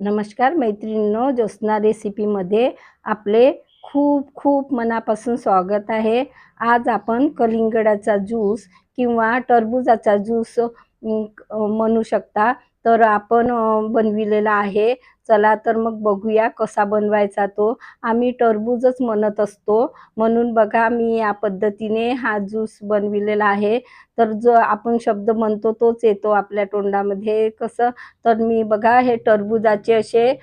नमस्कार मैत्रिणींनो, ज्योत्स्ना रेसिपीमध्ये आपले खूप खूप मनापासून स्वागत आहे। आज आपण कलिंगडाचा ज्यूस किंवा टरबूजाचा ज्यूस म्हणू शकता तर आपण बनविलेला आहे। चला तर मग बघूया कसा बनवायचा तो। आम्ही टरबूजच म्हणत असतो, म्हणून बघा मी या पद्धतीने हा ज्यूस बनविलेला आहे। तर जो आपण शब्द म्हणतो तोच येतो आपल्या तोंडामध्ये। कसं तर मी बघा हे टरबूजाचे असे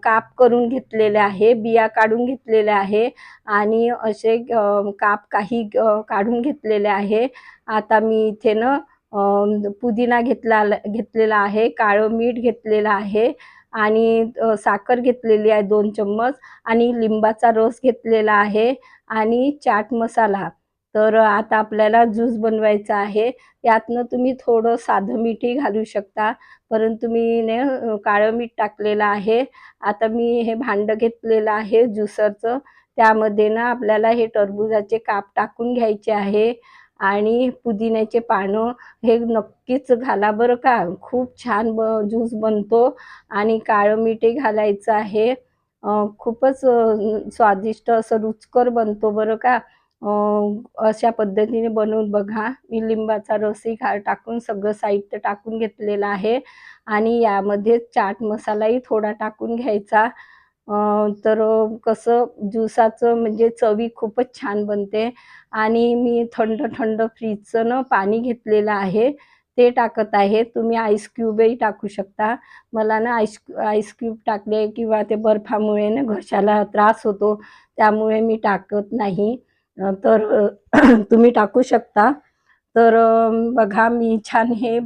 काप करून घेतलेले आहे, बिया काढून घेतलेले आहे आणि असे काप काही काढून घेतलेले आहे। आता मी इथे ना पुदिना घेतलेला आहे, काळं मीठ घेतलेलं आहे आणि साखर घेतलेली आहे 2 चम्मच आणि लिंबाचा रस घेतलेला आहे आणि चाट मसाला। तर आता आपल्याला ज्यूस बनवायचा आहे। यातनं तुम्ही थोडं साधं मीठही घालू शकता, परंतु मी काळं मीठ टाकलेलं आहे। आता मी हे भांडं घेतलेलं आहे ज्युसरचं, त्यामध्ये ना आपल्याला हे टरबूजाचे काप टाकून घ्यायचे आहे आणि पुदिन्याचे पानं हे नक्कीच घाला बरं का, खूप छान ज्यूस बनतो आणि काळं मीठही घालायचं आहे। खूपच स्वादिष्ट असं रुचकर बनतो बरं का। अशा पद्धतीने बनवून बघा। मी लिंबाचा रसही टाकून सगळं साहित्य टाकून घेतलेलं आहे आणि यामध्ये चाट मसालाही थोडा टाकून घ्यायचा। तर कसं ज्यूसाचं म्हणजे चवी खूपच छान बनते आणि मी थंड थंड फ्रीजचं ना पाणी घेतलेलं आहे, ते टाकत आहे। तुम्ही आईस क्यूबही टाकू शकता। मला ना आईस क्यूब टाकले किंवा ते बर्फामुळे ना घशाला त्रास होतो, त्यामुळे मी टाकत नाही। तर तुम्ही टाकू शकता। तर बघा मी छान हे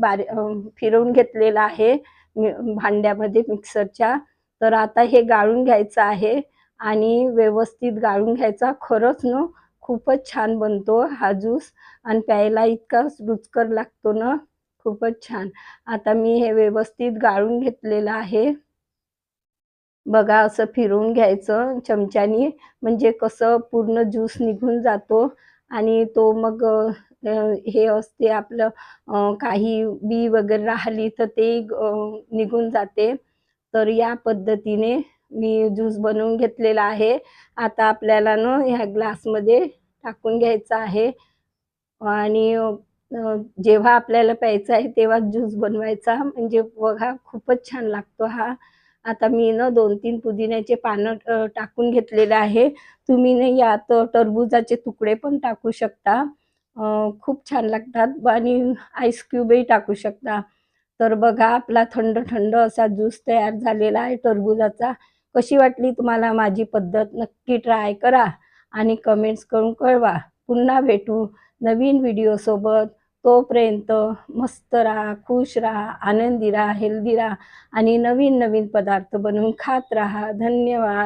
फिरवून घेतलेलं आहे भांड्यामध्ये मिक्सरच्या। तर आता हे गाळून घ्यायचं आहे आणि व्यवस्थित गाळून घ्यायचा। खरंच ना खूपच छान बनतो हा ज्यूस आणि प्यायला इतका रुचकर लागतो ना, खूपच छान। आता मी हे व्यवस्थित गाळून घेतलेलं आहे। बघा असं फिरवून घ्यायचं चमच्यानी, म्हणजे कसं पूर्ण ज्यूस निघून जातो आणि तो मग हे असते आपलं काही बी वगैरे राहिली तर ते निघून जाते। तर या पद्धतीने मी ज्यूस बनवून घेतलेला आहे। आता आपल्याला ना ह्या ग्लासमध्ये टाकून घ्यायचं आहे आणि जेव्हा आपल्याला प्यायचा आहे तेव्हा ज्यूस बनवायचा, म्हणजे बघा खूपच छान लागतो हा। आता मी ना 2-3 पुदिन्याचे पानं टाकून घेतलेले आहे। तुम्ही ना यात टरबूजाचे तुकडे पण टाकू शकता, खूप छान लागतात आणि आईस क्यूबही टाकू शकता। तर बघा आपला थंड थंड असा ज्यूस तयार झालेला आहे टरबूजाचा। कशी वाटली तुम्हाला माझी पद्धत? नक्की ट्राय करा आणि कमेंट्स करून कळवा। पुन्हा भेटू नवीन व्हिडिओसोबत। तोपर्यंत मस्त राहा, खुश राहा, आनंदी राहा, हेल्दी राहा आणि नवीन नवीन पदार्थ बनवून खात राहा। धन्यवाद।